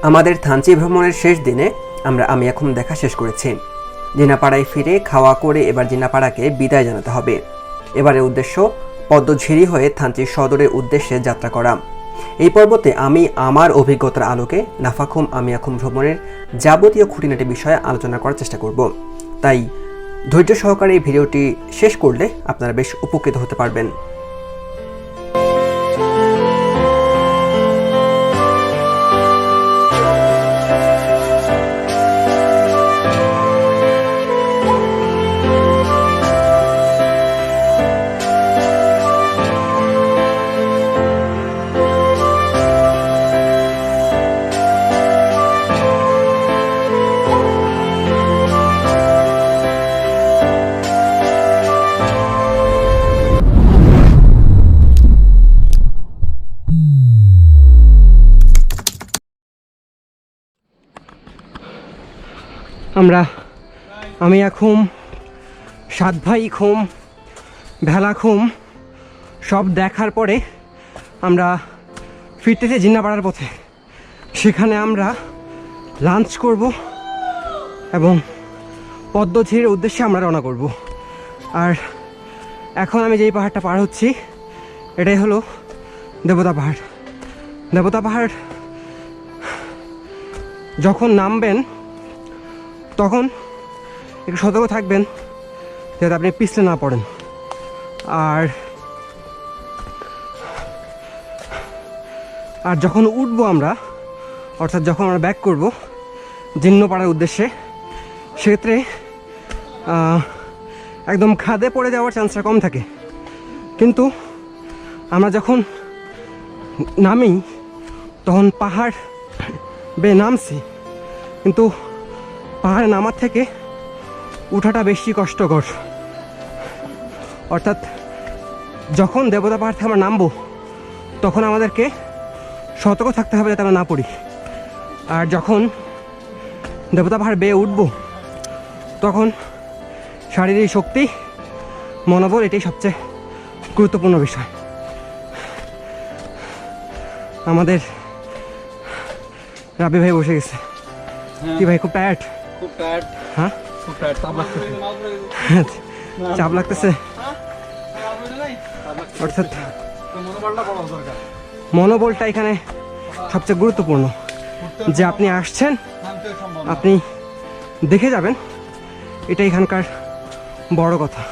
আমাদের থানচি ভ্রমণের শেষ দিনে আমি এখন দেখা শেষ করেছি। জিনাপাড়ায় ফিরে খাওয়া করে এবার জিনাপাড়াকে বিদায় জানাতে হবে। এবারের উদ্দেশ্য পদ্মঝিরি হয়ে থানচি সদরের উদ্দেশ্যে যাত্রা করা। এই পর্বতে আমি আমার অভিজ্ঞতার আলোকে নাফাখুম আমিয়াখুম ভ্রমণের যাবতীয় খুঁটিনাটি বিষয়ে আলোচনা করার চেষ্টা করব। তাই ধৈর্য সহকারে এই ভিডিওটি শেষ করলে আপনারা বেশ উপকৃত হতে পারবেন। আমিয়াখুম, সাতভাইখুম, ভেলাখুম সব দেখার পরে আমরা ফিরতেছি জিন্নাপাড়ার পথে। সেখানে আমরা লাঞ্চ করব এবং পদ্মঝিরির উদ্দেশ্যে আমরা রওনা করব। আর এখন আমি যেই পাহাড়টা পার হচ্ছি এটাই হলো দেবতা পাহাড়। দেবতা পাহাড় যখন নামবেন তখন একটু সতর্ক থাকবেন যাতে আপনি পিছলে না পড়েন। আর যখন উঠবো আমরা, অর্থাৎ যখন আমরা ব্যাক করব জিন্নাপাড়ার উদ্দেশ্যে, সেক্ষেত্রে একদম খাদে পড়ে যাওয়ার চান্সটা কম থাকে। কিন্তু আমরা যখন নামি তখন পাহাড় বেয়ে নামছি, কিন্তু পাহাড়ে নামার থেকে উঠাটা বেশি কষ্টকর। অর্থাৎ যখন দেবতা পাহাড় থেকে আমরা নামবো তখন আমাদেরকে সতর্ক থাকতে হবে যাতে আমরা না পড়ি। আর যখন দেবতা পাহাড় বেয়ে উঠবো তখন শারীরিক শক্তি, মনোবল এটাই সবচেয়ে গুরুত্বপূর্ণ বিষয়। আমাদের রাবি ভাই বসে গেছে। কি ভাই, খুব টায়ার্ড? হ্যাঁ, চাপ লাগতেছে। অর্থাৎ মনোবলটা এখানে সবচেয়ে গুরুত্বপূর্ণ। যে আপনি আসছেন, আপনি দেখে যাবেন, এটা এখানকার বড় কথা।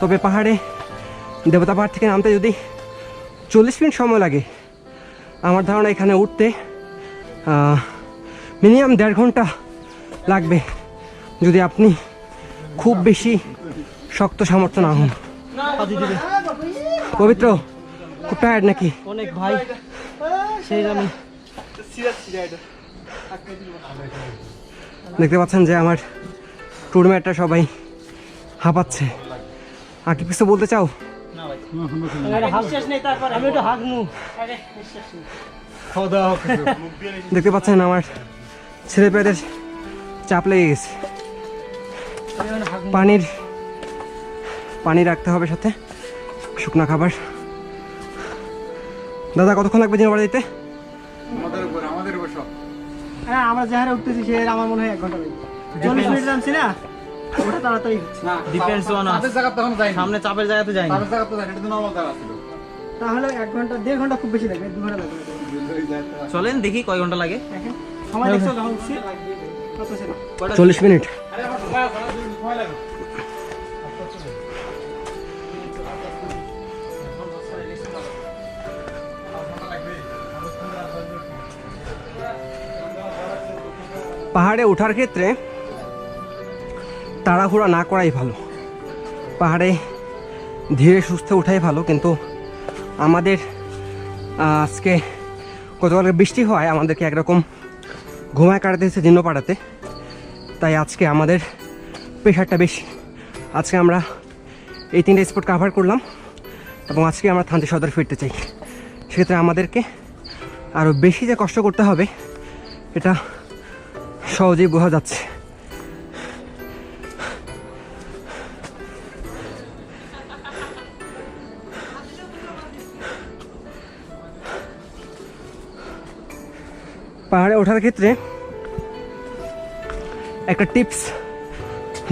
তবে পাহাড়ে দেবতা পাহাড় থেকে নামতে যদি 40 মিনিট সময় লাগে, আমার ধারণা এখানে উঠতে মিনিমাম 1.5 ঘন্টা লাগবে যদি আপনি খুব বেশি শক্ত সামর্থ্য না হন। পবিত্র, খুব টায়ার্ড নাকি? অনেক ভাই, সেই আমি দেখতে পাচ্ছেন যে আমার টুরমেটটা সবাই হাঁপাচ্ছে। আর কি কিছু বলতে চাও? দেখতে পাচ্ছেন আমার ছেলে পেয়েদের চাপ লেগে গেছে। পানি রাখতে হবে সাথে, শুকনো খাবার। দাদা, কতক্ষণ লাগবে জিনাপাড়া দিতে? হ্যাঁ, আমরা যাহারে উঠতেছি সে আমার মনে হয় 1 ঘন্টা লাগবে। 40 মিনিট নামছি না, ওটা তাড়াতাড়ি হচ্ছে। ডিপেন্ডস অন সামনে চাপের জায়গাতে যায়নি, তাহলে 1 ঘন্টা 1.5 ঘন্টা খুব বেশি লাগবে, 2 ঘন্টা লাগবে। চলেন দেখি কয় ঘন্টা লাগে। দেখেন সময় দেখছো যখন উঠছি কত ছিল? 40 মিনিট। পাহাড়ে ওঠার ক্ষেত্রে তাড়াহুড়া না করাই ভালো। পাহাড়ে ধীরে সুস্থে ওঠাই ভালো। কিন্তু আমাদের আজকে গতকালকে বৃষ্টি হয়, আমাদেরকে একরকম ঘুমায় কাটাতে হচ্ছে জিন্নাপাড়াতে। তাই আজকে আমাদের প্রেশারটা বেশি। আজকে আমরা এই 3টে স্পট কাভার করলাম এবং আজকে আমরা থানচি সদর ফিরতে চাই। সেক্ষেত্রে আমাদেরকে আরও বেশি যে কষ্ট করতে হবে এটা সহজেই বোঝা যাচ্ছে। পাহাড়ে ওঠার ক্ষেত্রে একটা টিপস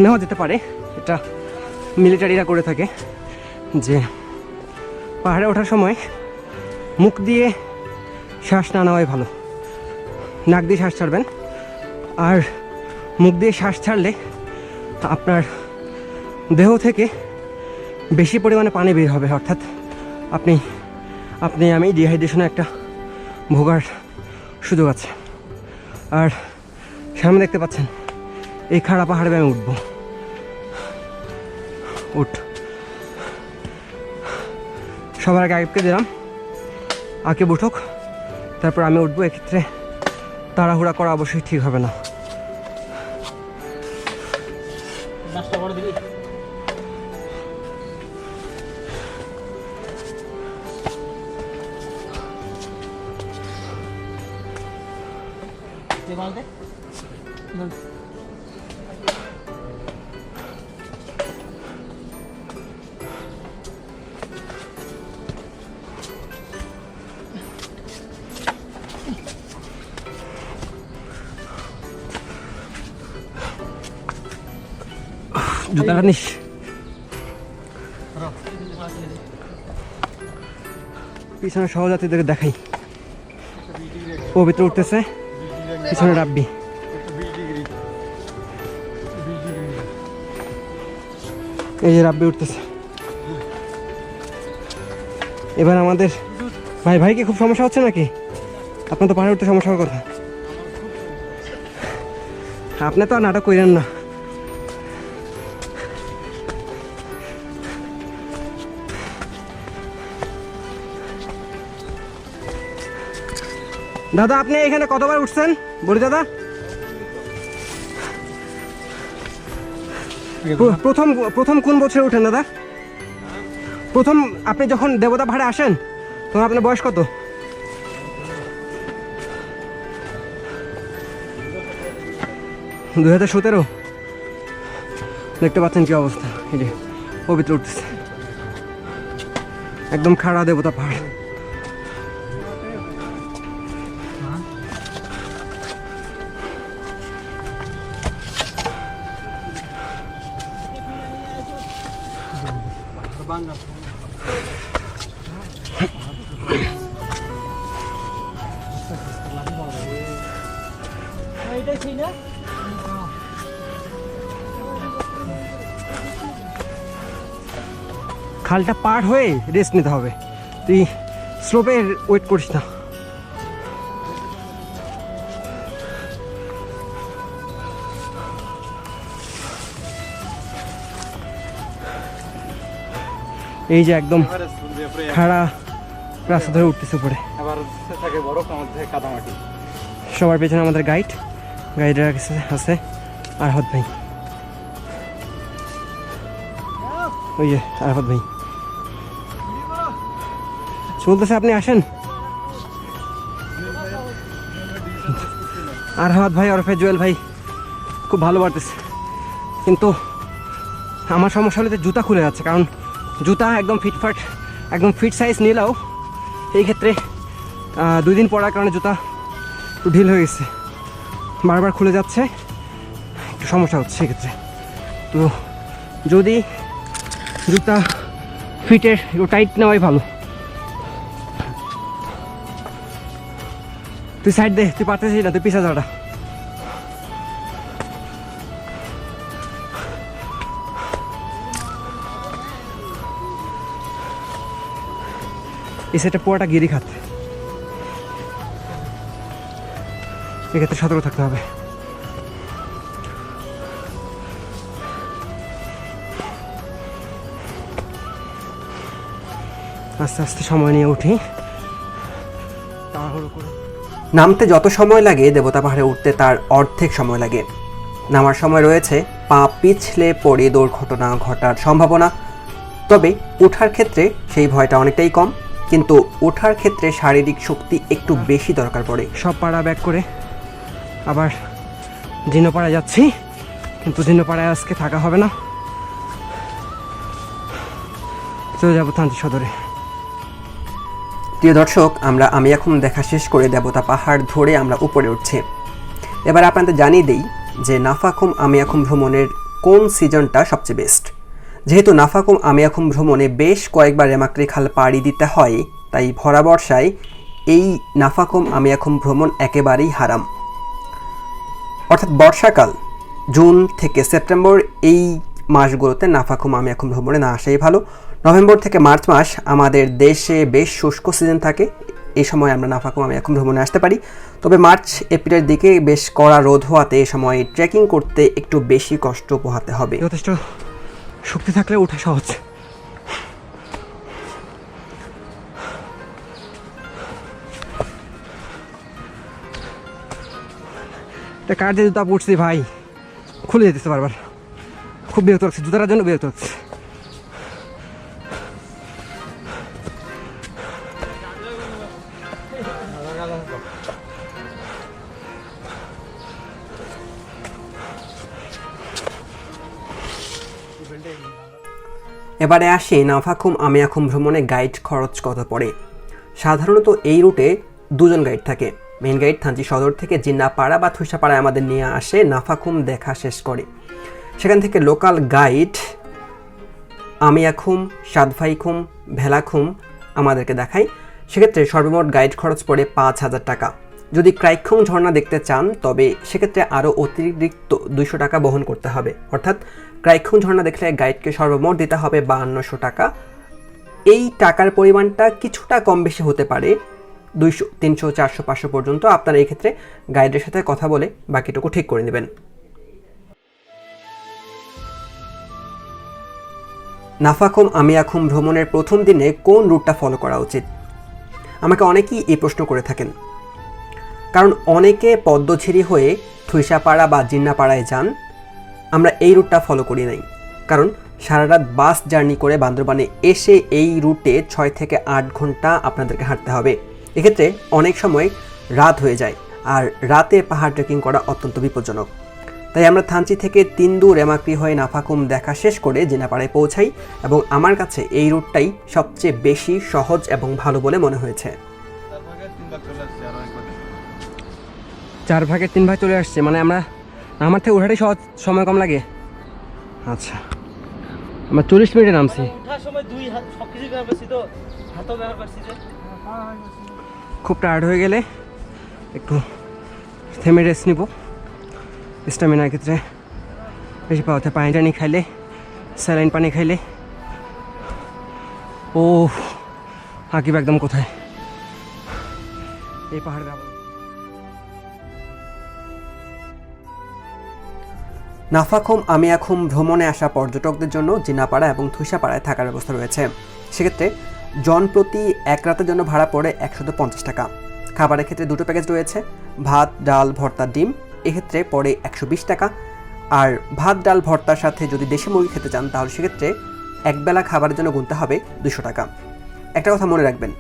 নেওয়া যেতে পারে, এটা মিলিটারিরা করে থাকে, যে পাহাড়ে ওঠার সময় মুখ দিয়ে শ্বাস না নেওয়াই ভালো। নাক দিয়ে শ্বাস ছাড়বেন, আর মুখ দিয়ে শ্বাস ছাড়লে আপনার দেহ থেকে বেশি পরিমাণে পানি বের হবে, অর্থাৎ আমি ডিহাইড্রেশনে একটা ভোগার সুযোগ আছে। আর সামনে দেখতে পাচ্ছেন এই খাড়া পাহাড়ে আমি উঠবো। সবার আগে আকিবকে দিলাম, আকিব উঠুক, তারপর আমি উঠবো। এক্ষেত্রে তাড়াহুড়া করা অবশ্যই ঠিক হবে না। নাস্তা করে দিবি? জুতা নিস। পিছনে সহযাত্রীদেরকে দেখাই, পবিত্র উঠতেছে, পিছনে রাব্বি। এই যে রাব্বি উঠতেছে। এবার আমাদের ভাইকে খুব সমস্যা হচ্ছে নাকি? আপনার তো পাহাড়ে উঠতে সমস্যা হওয়ার কথা। আপনি তো আর নাটক করেন না। দাদা, আপনি এখানে কতবার উঠছেন বলি দাদা? প্রথম কোন বছরে উঠেন দাদা? প্রথম আপনি যখন দেবতা পাহাড়ে আসেন তখন আপনার বয়স কত? দুই 2017। দেখতে পাচ্ছেন কি অবস্থা, এই যে পবিত্র উঠতেছে, একদম খাড়া দেবতা পাহাড়। খালটা পার হয়ে রেস্ট নিতে হবে, তুই স্লোপে ওয়েট করিস না। এই যে একদম খাড়া রাস্তা ধরে উঠতেছে উপরে। সবার পেছনে আমাদের গাইডরা আছে আরহাত ভাই, ওই যে আরহাত ভাই চলতেছে। আপনি আসেন। আরহাত ভাই ওরফে জুয়েল ভাই খুব ভালো বাড়তেছে, কিন্তু আমার সমস্যা হলে জুতা খুলে যাচ্ছে, কারণ জুতা একদম ফিটফাট, একদম ফিট সাইজ নিলেও এই ক্ষেত্রে 2 দিন পরার কারণে জুতা একটু ঢিল হয়ে গেছে, বারবার খুলে যাচ্ছে, একটু সমস্যা হচ্ছে সেক্ষেত্রে। তো যদি জুতা ফিটের একটু টাইট নেওয়াই ভালো। তুই সাইড দে, তুই পারতেছিস না, তুই পিছা যাওয়াটা। এই সাইডটা পুরোটা গিরি খাত, এক্ষেত্রে সতর্ক থাকতে হবে। আস্তে আস্তে সময় নিয়ে উঠি, তাড়াহুড়ো করে। নামতে যত সময় লাগে দেবতা পাহাড়ে উঠতে তার অর্ধেক সময় লাগে। নামার সময় রয়েছে পা পিছলে পড়ে দুর্ঘটনা ঘটার সম্ভাবনা, তবে ওঠার ক্ষেত্রে সেই ভয়টা অনেকটাই কম, কিন্তু ওঠার ক্ষেত্রে শারীরিক শক্তি একটু বেশি দরকার পড়ে। সব পাড়া ব্যাক করে আবার জিনোপাড়ায় যাচ্ছি, কিন্তু জিনোপাড়ায় আজকে থাকা হবে না, চলে যাবো থানচি সদরে। প্রিয় দর্শক, আমি এখন দেখা শেষ করে দেবতা পাহাড় ধরে আমরা উপরে উঠছি। এবার আপনাদের জানিয়ে দেই যে নাফাখুম আমিয়াখুম ভ্রমণের কোন সিজনটা সবচেয়ে বেস্ট। যেহেতু নাফাখুম আমিয়াখুম ভ্রমণে বেশ কয়েকবার রেমাক্রি খাল পাড়ি দিতে হয়, তাই ভরা বর্ষায় এই নাফাখুম আমিয়াখুম ভ্রমণ একেবারেই হারাম। অর্থাৎ বর্ষাকাল জুন থেকে সেপ্টেম্বর এই মাসগুলোতে নাফাখুম আমিয়াখুম ভ্রমণে না আসাই ভালো। নভেম্বর থেকে মার্চ মাস আমাদের দেশে বেশ শুষ্ক সিজন থাকে, এই সময় আমরা নাফাখুম আমিয়াখুম ভ্রমণে আসতে পারি। তবে মার্চ এপ্রিলের দিকে বেশ কড়া রোদ হওয়াতে এই সময় ট্রেকিং করতে একটু বেশি কষ্ট পোহাতে হবে। যথেষ্ট শক্তি থাকলে ওঠা সহজ। কার যে জুতা পড়ছি ভাই, খুলে যেতেছে বারবার, খুব বিরক্ত লাগছে, জুতার জন্য বিরক্ত লাগছে। এবারে আসি নাফাখুম আমিয়াখুম ভ্রমণে গাইড খরচ কত পড়ে। সাধারণত এই রুটে দুজন গাইড থাকে। মেইন গাইড থানচি সদর থেকে জিন্নাপাড়া বা থুইসাপাড়ায় আমাদের নিয়ে আসে, নাফাখুম দেখা শেষ করে। সেখান থেকে লোকাল গাইড আমিয়াখুম, সাদভাইখুম, ভেলাখুম আমাদেরকে দেখায়। সেক্ষেত্রে সর্বমোট গাইড খরচ পড়ে 5,000 টাকা। যদি ক্রাইখুম ঝর্ণা দেখতে চান তবে সেক্ষেত্রে আরও অতিরিক্ত 200 টাকা বহন করতে হবে। অর্থাৎ ক্রাইখুম ঝর্ণা দেখলে গাইডকে সর্বমোট দিতে হবে 5200 টাকা। এই টাকার পরিমাণটা কিছুটা কম বেশি হতে পারে, 200, 300, 400, 500 পর্যন্ত। আপনারা এই ক্ষেত্রে গাইডের সাথে কথা বলে বাকিটুকু ঠিক করে নেবেন। নাফাখুম আমিয়াখুম ভ্রমণের প্রথম দিনে কোন রুটটা ফলো করা উচিত? আমাকে অনেকেই এই প্রশ্ন করে থাকেন, কারণ অনেকে পদ্মঝিরি হয়ে থুইসাপাড়া বা জিন্নাপাড়ায় যান। আমরা এই রুটটা ফলো করি নাই, কারণ সারা রাত বাস জার্নি করে বান্দরবানে এসে এই রুটে 6 থেকে 8 ঘন্টা আপনাদেরকে হাঁটতে হবে। এক্ষেত্রে অনেক সময় রাত হয়ে যায়, আর রাতে পাহাড় ট্রেকিং করা অত্যন্ত বিপজ্জনক। তাই আমরা থানচি থেকে তিন্দু রেমাক্রি হয়ে নাফাখুম দেখা শেষ করে জিন্নাপাড়ায় পৌঁছাই, এবং আমার কাছে এই রুটটাই সবচেয়ে বেশি সহজ এবং ভালো বলে মনে হয়েছে। 4 ভাগের 3 ভাগ চলে আসছে, মানে আমার থেকে ওঠাটাই সহজ, সময় কম লাগে। আচ্ছা, আমরা 40 মিনিটে নামছি। ওঠার সময় 2 হাত সবকিছু ব্যবহার করছি, তো হাতও ব্যবহার করছি। যে খুব টায়ার্ড হয়ে গেলে একটু থেমে রেস্ট নিব। স্ট্যামিনার ক্ষেত্রে বেশি পাওয়াতে পানি টানি খাইলে, স্যালাইন পানি খাইলে। ও হাকিব একদম কোথায় এই পাহাড়ে যাব। নাফাখুম আমিয়াখুম ভ্রমণে আসা পর্যটকদের জন্য জিন্নাপাড়া এবং থুইসাপাড়ায় থাকার ব্যবস্থা রয়েছে। সেক্ষেত্রে জনপ্রতি এক রাতের জন্য ভাড়া পড়ে 150 টাকা। খাবারের ক্ষেত্রে 2টো প্যাকেজ রয়েছে, ভাত, ডাল, ভর্তা, ডিম। এক্ষেত্রে পড়ে 120 টাকা। আর ভাত, ডাল, ভর্তার সাথে যদি দেশি মুরগি খেতে চান তাহলে সেক্ষেত্রে একবেলা খাবারের জন্য গুনতে হবে 200 টাকা। একটা কথা মনে রাখবেন,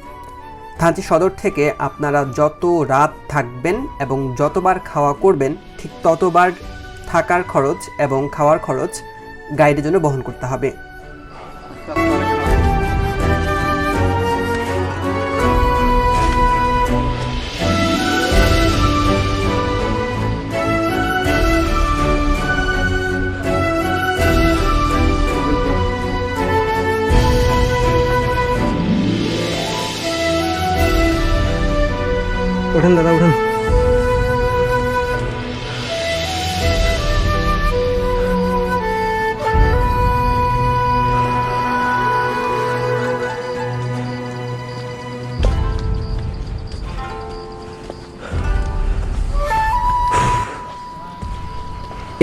থানচি সদর থেকে আপনারা যত রাত থাকবেন এবং যতবার খাওয়া করবেন, ঠিক ততবার থাকার খরচ এবং খাওয়ার খরচ গাইডের জন্য বহন করতে হবে। উঠেন দাদা, উঠেন।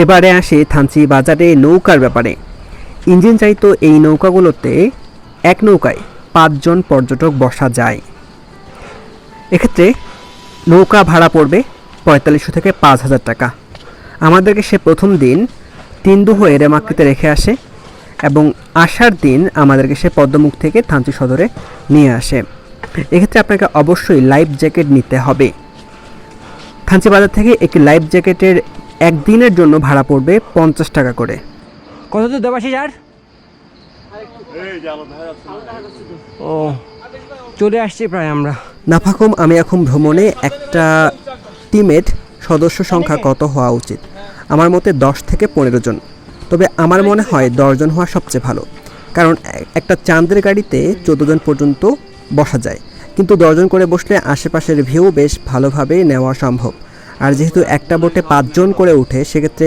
এবারে আসি থানচি বাজারে নৌকার ব্যাপারে। ইঞ্জিন চালিত এই নৌকাগুলোতে এক নৌকায় 5 জন পর্যটক বসা যায়। এক্ষেত্রে নৌকা ভাড়া পড়বে 4500 থেকে 5000 টাকা। আমাদেরকে সে প্রথম দিন তিন্দু হয়ে রেমাক্রিতে রেখে আসে এবং আসার দিন আমাদেরকে সে পদ্মমুখ থেকে থানচি সদরে নিয়ে আসে। এক্ষেত্রে আপনাকে অবশ্যই লাইফ জ্যাকেট নিতে হবে। থানচি বাজার থেকে একটি লাইফ জ্যাকেটের একদিনের জন্য ভাড়া পড়বে 50 টাকা করে। কত দূর দেবাশিস আর? ও চলে আসছি প্রায় আমরা। নাফাখুম আমিয়াখুম ভ্রমণে একটা টিমের সদস্য সংখ্যা কত হওয়া উচিত? আমার মতে 10 থেকে 15 জন। তবে আমার মনে হয় 10 জন হওয়া সবচেয়ে ভালো, কারণ একটা চাঁদের গাড়িতে 14 জন পর্যন্ত বসা যায়, কিন্তু 10 জন করে বসলে আশেপাশের ভিউ বেশ ভালোভাবে নেওয়া সম্ভব। আর যেহেতু একটা বোটে 5 জন করে উঠে, সেক্ষেত্রে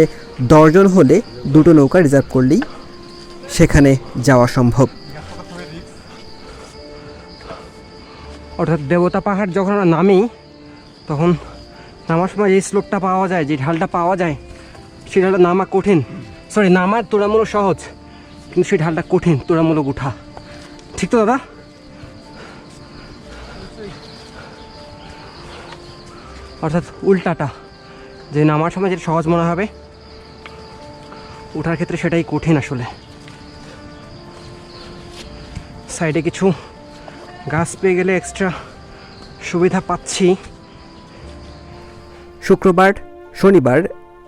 10 জন হলে 2টো নৌকা রিজার্ভ করলেই সেখানে যাওয়া সম্ভব। অর্থাৎ দেবতা পাহাড় যখন আমরা নামি, তখন নামার সময় যে স্লোপটা পাওয়া যায়, যে ঢালটা পাওয়া যায়, সেই ঢালটা নামা কঠিন, সরি নামার তুলনামূলক সহজ, কিন্তু সেই ঢালটা কঠিন তুলনামূলক উঠা। ঠিক তো দাদা? অর্থাৎ উল্টাটা, যে নামার সময় যেটা সহজ মনে হবে, ওঠার ক্ষেত্রে সেটাই কঠিন আসলে। সাইডে কিছু গাছ পেয়ে গেলে এক্সট্রা সুবিধা পাচ্ছি। শুক্রবার, শনিবার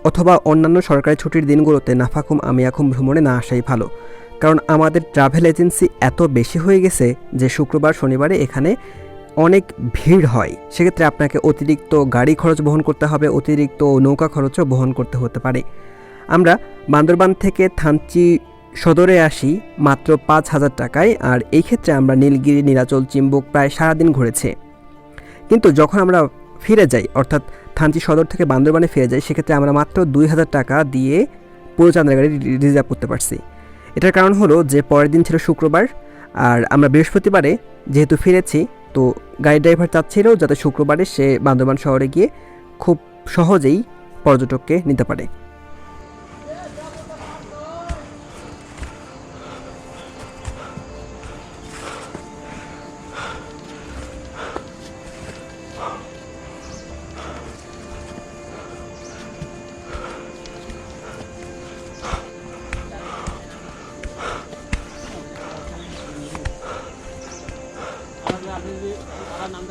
অথবা অন্যান্য সরকারি ছুটির দিনগুলোতে নাফাখুম আমিয়াখুম ভ্রমণে না আসাই ভালো, কারণ আমাদের ট্রাভেল এজেন্সি এত বেশি হয়ে গেছে যে শুক্রবার শনিবারে এখানে অনেক ভিড় হয়। সেক্ষেত্রে আপনাকে অতিরিক্ত গাড়ি খরচ বহন করতে হবে, অতিরিক্ত নৌকা খরচও বহন করতে হতে পারে। আমরা বান্দরবান থেকে থানচি সদরে আসি মাত্র 5,000 টাকায়, আর এই ক্ষেত্রে আমরা নীলগিরি, নীলাচল, চিম্বুক প্রায় সারাদিন ঘুরেছি। কিন্তু যখন আমরা ফিরে যাই, অর্থাৎ থানচি সদর থেকে বান্দরবানে ফিরে যাই, সেক্ষেত্রে আমরা মাত্র 2,000 টাকা দিয়ে পুরো চাঁদের গাড়ি রিজার্ভ করতে পারছি। এটার কারণ হলো যে পরের দিন ছিল শুক্রবার, আর আমরা বৃহস্পতিবারে যেহেতু ফিরেছি, তো গাড়ি ড্রাইভার চাচ্ছিল যাতে শুক্রবারে সে বান্দরবান শহরে গিয়ে খুব সহজেই পর্যটককে নিতে পারে।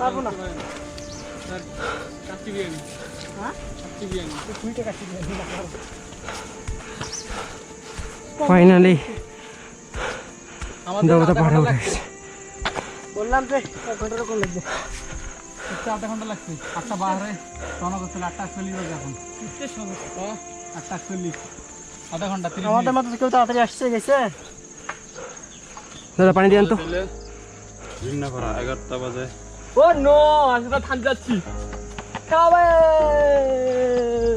পারবো না। ফাইনালি দেবতা পাহাড়ে উঠে গেছে। বললাম যে 1 ঘন্টার কম লাগবে। 1.5 ঘন্টা লাগছে। 8টা বাহারে রওনা করছিল, 8:40 বাজে এখন। 8:40, আধা ঘন্টা 30 আমাদের মতো কেউ তাড়াতাড়ি আসছে গেছে। দাদা পানি দিয়েন তো। ভিন্না করা 11টা বাজে। ও নো, আজকে থাম যাচ্ছি। খাবে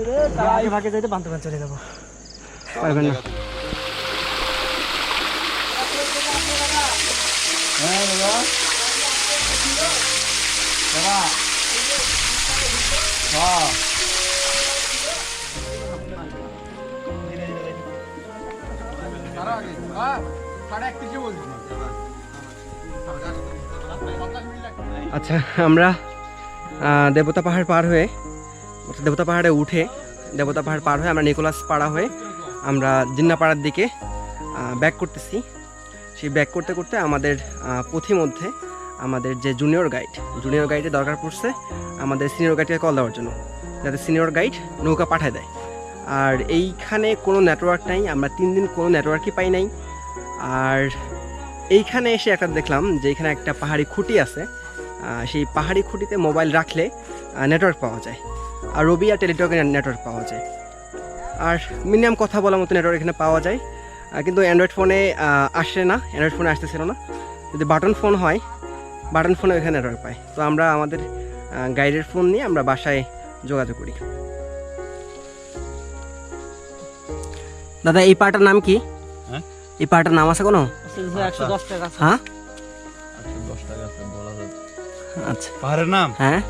রে, আগে ভাগে যাইতে বান্দরবান চলে যাব। পারবেন না। হ্যাঁ বাবা, বাবা, হ্যাঁ আচ্ছা, আমরা দেবতা পাহাড় পার হয়ে, দেবতা পাহাড়ে উঠে, দেবতা পাহাড় পার হয়ে আমরা নিকোলাস পাড়া হয়ে আমরা জিন্নাপাড়ার দিকে ব্যাক করতেছি। সেই ব্যাক করতে করতে আমাদের পথিমধ্যে আমাদের যে জুনিয়র গাইডের দরকার পড়ছে আমাদের সিনিয়র গাইডকে কল দেওয়ার জন্য, যাতে সিনিয়র গাইড নৌকা পাঠায় দেয়। আর এইখানে কোনো নেটওয়ার্ক নাই, আমরা 3 দিন কোনো নেটওয়ার্কই পাই নাই। আর এইখানে এসে একটা দেখলাম যে এখানে একটা পাহাড়ি খুঁটি আছে, সেই পাহাড়ি খুঁটিতে মোবাইল রাখলে নেটওয়ার্ক পাওয়া যায়, আর রবি আর টেলিটকের নেটওয়ার্ক পাওয়া যায়, আর মিনিমাম কথা বলার মতো নেটওয়ার্ক এখানে পাওয়া যায়। কিন্তু অ্যান্ড্রয়েড ফোনে আসে না, অ্যান্ড্রয়েড ফোনে আসতেছিল না। যদি বাটন ফোন হয়, বাটন ফোনে এখানে নেটওয়ার্ক পায়। তো আমরা আমাদের গাইডের ফোন নিয়ে আমরা বাসায় যোগাযোগ করি। দাদা এই পাহাড়টার নাম কি? হ্যাঁ, এই পাহাড়টার নাম আছে কোনো? 110 টাকা। হ্যাঁ 110 টাকা আছে বলা যাচ্ছে। আচ্ছা, পাহাড়ের নাম? হ্যাঁ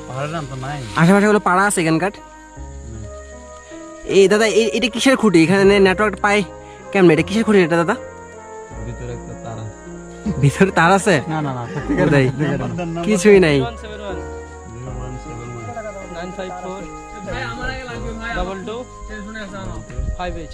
পাহাড়ের নাম তো নাই। আশেপাশে হলো পাড়া আছে এখানকার। এই দাদা এটা কিসের খুঁটি? এখানে নেটওয়ার্ক পায় কেমন? এটা কিসের খুঁটি এটা দাদা? ভিতরে একটা তার আছে। ভিতরে তার আছে? না না না, কোথায়? কিছুই নাই। 954 22 58।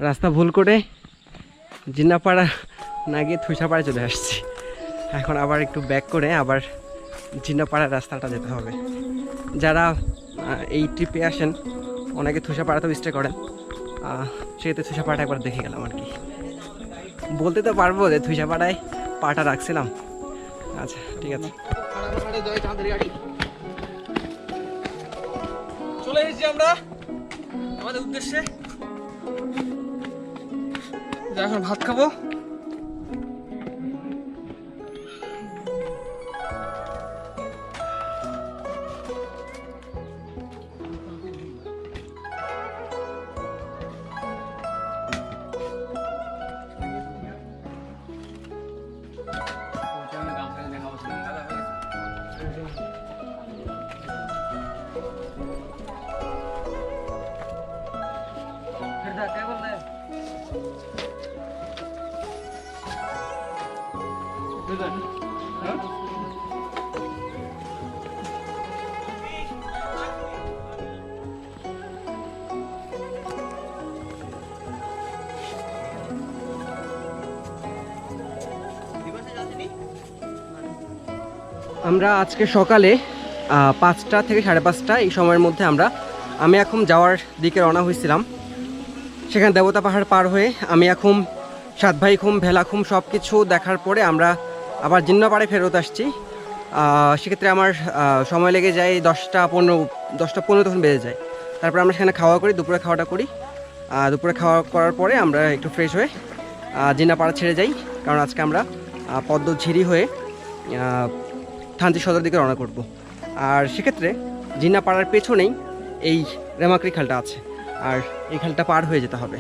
রাস্তা ভুল করে জিন্নাপাড়া না গিয়ে থুইসাপাড়ায় চলে আসছি। এখন আবার একটু ব্যাক করে আবার জিন্নাপাড়ার রাস্তাটা যেতে হবে। যারা এই ট্রিপে আসেন অনেকে থুইসাপাড়াতেও স্টে করেন, সেক্ষেত্রে থুইসাপাড়াটা একবার দেখে গেলাম আর কি। বলতে তো পারবো যে থুইসাপাড়ায় পাটা রাখছিলাম। আচ্ছা ঠিক আছে, চলে এসেছি আমরা আমাদের উদ্দেশ্যে। এখন ভাত খাবো। আমরা আজকে সকালে 5টা থেকে 5:30 এই সময়ের মধ্যে আমি এখন যাওয়ার দিকে রওনা হয়েছিলাম। সেখানে দেবতা পাহাড় পার হয়ে আমি এখন সাতভাইখুম ভেলাখুম সব কিছু দেখার পরে আমরা আবার জিন্নাপাড়ায় ফেরত আসছি। সেক্ষেত্রে আমার সময় লেগে যায় 10টা 15 তখন বেজে যায়। তারপর আমরা সেখানে খাওয়া করি, দুপুরে খাওয়াটা করি। দুপুরে খাওয়া করার পরে আমরা একটু ফ্রেশ হয়ে জিন্নাপাড়া ছেড়ে যাই, কারণ আজকে আমরা পদ্মঝিরি হয়ে থানচি সদর দিকে রওনা করব। আর সেক্ষেত্রে জিন্নাপাড়ার পেছনেই এই রেমাক্রি খালটা আছে, আর এই খালটা পার হয়ে যেতে হবে।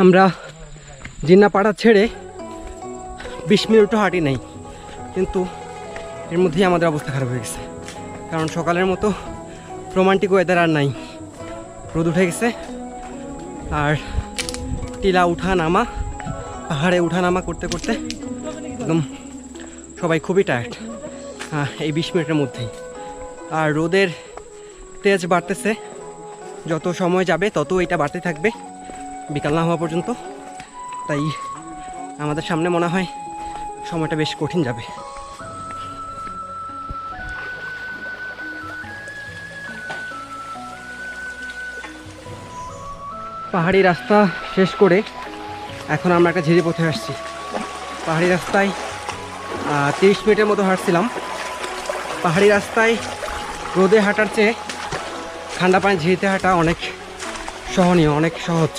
আমরা জিন্নাপাড়া ছেড়ে 20 মিনিটও হাঁটি নাই, কিন্তু এর মধ্যেই আমাদের অবস্থা খারাপ হয়ে গেছে। কারণ সকালের মতো রোমান্টিক ওয়েদার আর নাই, রোদ উঠে গেছে। আর টিলা উঠা নামা, পাহাড়ে উঠা নামা করতে করতে একদম সবাই খুবই টায়ার্ড এই 20 মিনিটের মধ্যেই। আর রোদের তেজ বাড়তেছে, যত সময় যাবে তত এটা বাড়তে থাকবে বিকাল না হওয়া পর্যন্ত। তাই আমাদের সামনে মনে হয় সময়টা বেশ কঠিন যাবে। পাহাড়ি রাস্তা শেষ করে এখন আমরা একটা ঝিরি পথে আসছি। পাহাড়ি রাস্তায় 30 মিনিটের মতো হাঁটছিলাম। পাহাড়ি রাস্তায় রোদে হাঁটার চেয়ে ঠান্ডা পানি ঝিরিতে হাঁটা অনেক সহনীয়, অনেক সহজ।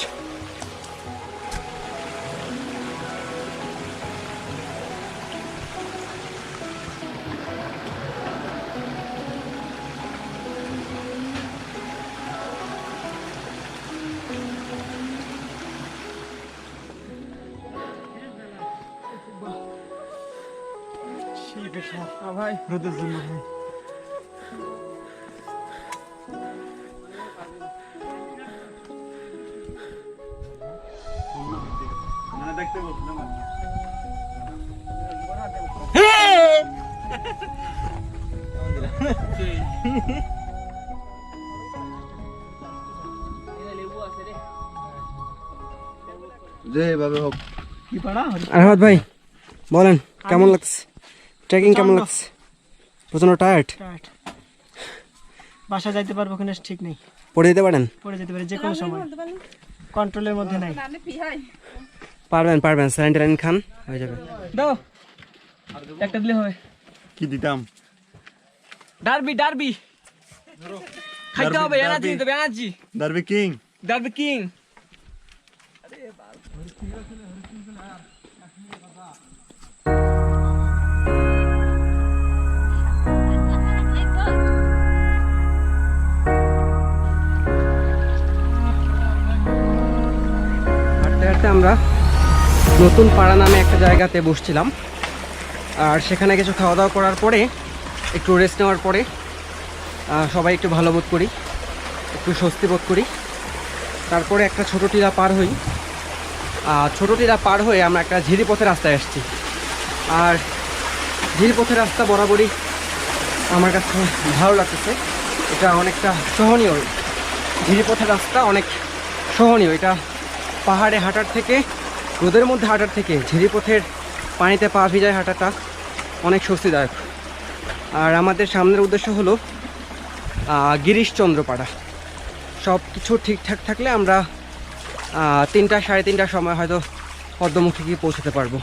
ভাই রোদের জন্য ভাই দেখতে বলছিলাম যেভাবে হোক। কি পাড়া আরহাত ভাই বলেন কেমন লাগছে, ট্রেকিং কেমন লাগছে? প্রচন্ড টায়ার্ড। বাসা যাইতে পারবো কিনা ঠিক নেই, পড়ে যেতে পারেন? পড়ে যেতে পারে যে কোনো সময়, কন্ট্রোলের মধ্যে নাই। পারবেন পারবেন, স্যালাইন ট্যালাইন খান, হয়ে যাবে। দাও একটা দিলে হবে। কি দিতাম? ডারবি ডারবি খাইতে হবে, এনার্জি দিতে হবে, energy. Derby king. Derby king হাঁটতে হাঁটতে আমরা নতুন পাড়া নামে একটা জায়গাতে বসছিলাম, আর সেখানে কিছু খাওয়া দাওয়া করার পরে একটু রেস্ট নেওয়ার পরে সবাই একটু ভালো বোধ করি, একটু স্বস্তি বোধ করি। তারপরে একটা ছোটো টিলা পার হই, ছোটো টিলা পার হয়ে আমরা একটা ঝিরিপথের রাস্তায় আসছি। আর ঝিরিপথের রাস্তা বরাবরই আমার কাছে ভালো লাগতেছে, এটা অনেকটা সহনীয়। ঝিরিপথের রাস্তা অনেক সহনীয়, এটা পাহাড়ে হাঁটার থেকে, রোদের মধ্যে হাঁটার থেকে ঝিরিপথের পানিতে পা ভিজায় হাঁটাটা অনেক স্বস্তিদায়ক। আর আমাদের সামনের উদ্দেশ্য হলো গিরিশচন্দ্রপাড়া। সব কিছু ঠিকঠাক থাকলে আমরা 3টা সাড়ে 3টার সময় হয়তো পদ্মমুখী গিয়ে পৌঁছতে পারবো।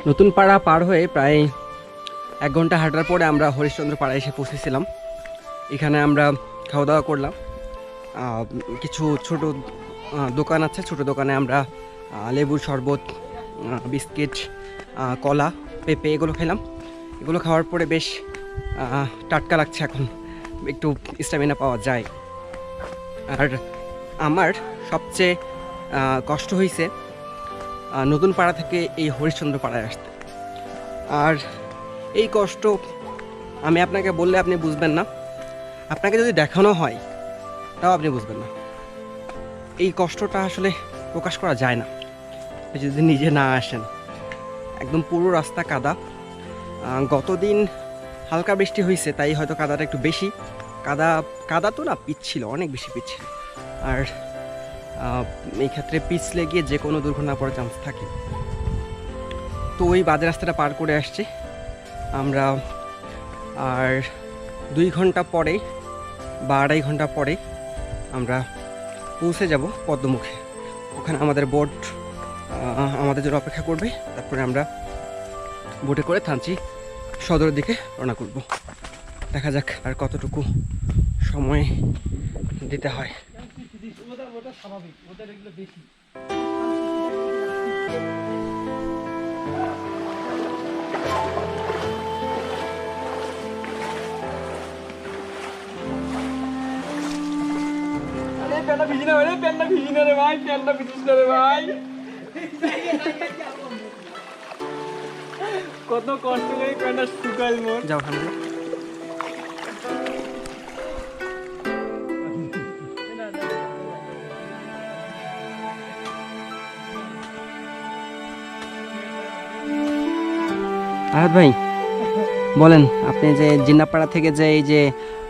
নতুন পাড়া পার হয়ে প্রায় 1 ঘন্টা হাঁটার পরে আমরা হরিশ্চন্দ্র পাড়ায় এসে পৌঁছেছিলাম। এখানে আমরা খাওয়া দাওয়া করলাম, কিছু ছোট দোকান আছে, ছোট দোকানে আমরা লেবুর শরবত, বিস্কিট, কলা, পেঁপে এগুলো খেলাম। এগুলো খাওয়ার পরে বেশ টাটকা লাগছে, এখন একটু স্ট্যামিনা পাওয়া যায়। আর আমার সবচেয়ে কষ্ট হয়েছে নতুন পাড়া থেকে এই হরিশ্চন্দ্র পাড়ায় আসতে। আর এই কষ্ট আমি আপনাকে বললে আপনি বুঝবেন না, আপনাকে যদি দেখানো হয় তাও আপনি বুঝবেন না। এই কষ্টটা আসলে প্রকাশ করা যায় না যদি নিজে না আসেন। একদম পুরো রাস্তা কাদা। গতদিন হালকা বৃষ্টি হয়েছে, তাই হয়তো কাদাটা একটু বেশি। কাদা তো না, পিচ্ছিল, অনেক বেশি পিচ্ছিল। আর এই ক্ষেত্রে পিছলে গিয়ে যে কোনো দুর্ঘটনা পড়ার চান্স থাকে। তো ওই বাজে রাস্তাটা পার করে আসছি আমরা। আর 2 ঘন্টা পরে বা 2.5 ঘন্টা পরে আমরা পৌঁছে যাব পদ্মমুখে। ওখানে আমাদের বোট আমাদের জন্য অপেক্ষা করবে। তারপরে আমরা বোটে করে থানচি সদরের দিকে রওনা করব। দেখা যাক আর কতটুকু সময় দিতে হয়। স্বাভাবিক, ওদের এগুলো বেশি। প্যান্ডা ভিজি না রে, প্যান্ডা ভিজি না রে ভাই, প্যান্ডা ভিজিস না রে ভাই। কত কষ্ট করে প্যান্ডা শুকাল মোর। যাও ওখানে যাও। আহাদ ভাই বলেন, আপনি যে জিন্নাপাড়া থেকে যে এই যে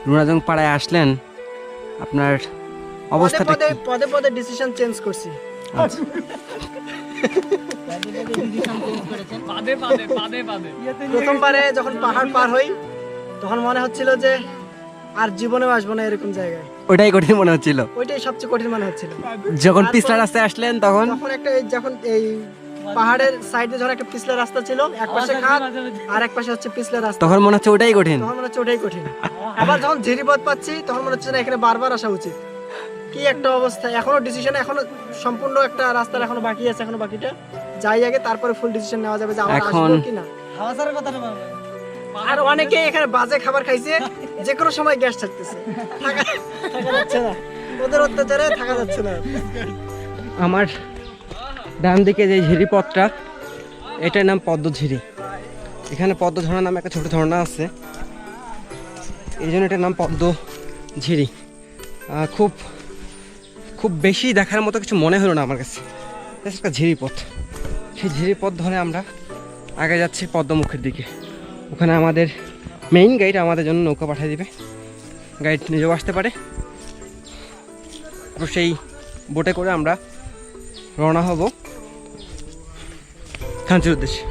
রুনাজং পাড়ায় আসলেন, আপনার অবস্থাটা কি? পদে পদে ডিসিশন চেঞ্জ করছি। আচ্ছা। পাদে পাদে পাদে পাদে। প্রথমবারে যখন পাহাড় পার হই তখন মনে হচ্ছিল যে আর জীবনেও আসবো না এরকম জায়গায়। ওইটাই কঠিন মনে হচ্ছিল। ওইটাই সবচেয়ে কঠিন মনে হচ্ছিল। যখন পিছলা রাস্তায় আসলেন তখন যখন এই পাহাড়ের সাইডে যখন একটা পিছলা রাস্তা ছিল, এক পাশে খাদ আর এক পাশে হচ্ছে পিছলা রাস্তা, তখন মনে হচ্ছে ওটাই কঠিন। তখন মনে হচ্ছে ওটাই কঠিন। আবার যখন ঝিরিপথ পাচ্ছি তখন মনে হচ্ছে না এখানে বারবার আসা উচিত। কি একটা অবস্থা! এখনো ডিসিশন, এখনো সম্পূর্ণ একটা রাস্তার এখনো বাকি আছে, এখনো বাকিটা যাই আগে, তারপরে ফুল ডিসিশন নেওয়া যাবে যে আবার আসবো কিনা। আর অনেকে এখানে বাজে খাবার খাইছে, যে কোনো সময় গ্যাস ছাড়তেছে, থাকা যাচ্ছে না, ওদের অত্যাচারে থাকা যাচ্ছে না। আমার ডান দিকে যে ঝিরি পথটা, এটার নাম পদ্মঝিরি। এখানে পদ্ম ঝর্ণা নামে একটা ছোট ঝর্ণা আছে, এই জন্য এটার নাম পদ্মঝিরি। খুব খুব বেশি দেখার মতো কিছু মনে হলো না আমার কাছে, একটা ঝিরি পথ। সেই ঝিরি পথ ধরে আমরা আগে যাচ্ছি পদ্মমুখের দিকে। ওখানে আমাদের মেইন গাইড আমাদের জন্য নৌকা পাঠিয়ে দিবে, গাইড নিজেও আসতে পারে। তো সেই বোটে করে আমরা রওনা হব থানচির উদ্দেশ্যে।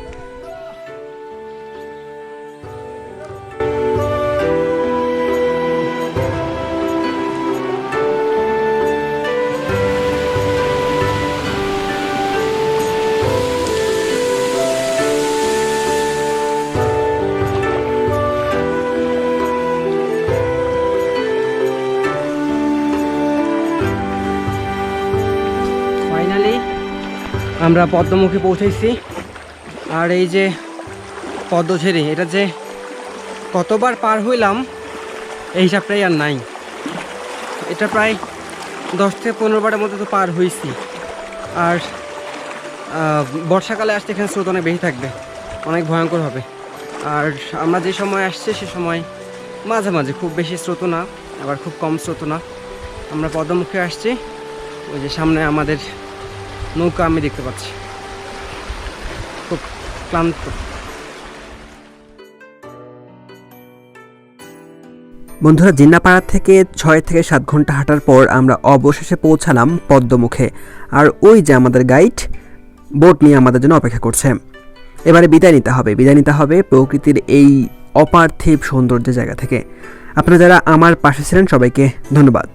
ফাইনালি আমরা পদ্মমুখী পৌঁছেছি। আর এই যে পদ্মঝিরি, এটা যে কতবার পার হইলাম এই হিসাবটাই আর নাই। এটা প্রায় 10 থেকে 15 বারের মধ্যে তো পার হয়েছি। আর বর্ষাকালে আসতে এখানে স্রোত অনেক বেশি থাকবে, অনেক ভয়ঙ্কর হবে। আর আমরা যে সময় আসছি সে সময় মাঝামাঝি, খুব বেশি স্রোত না আবার খুব কম স্রোত না। আমরা পদ্মমুখে আসছি, ওই যে সামনে আমাদের নৌকা আমি দেখতে পাচ্ছি। খুব ক্লান্ত। বন্ধুরা, জিন্নাপাড়া থেকে 6 থেকে 7 ঘন্টা হাঁটার পর আমরা অবশেষে পৌঁছালাম পদ্মমুখে। আর ওই যে আমাদের গাইড বোট নিয়ে আমাদের জন্য অপেক্ষা করছে। এবারে বিদায় নিতে হবে প্রকৃতির এই অপার্থিব সৌন্দর্য জায়গা থেকে। আপনারা যারা আমার পাশে ছিলেন সবাইকে ধন্যবাদ।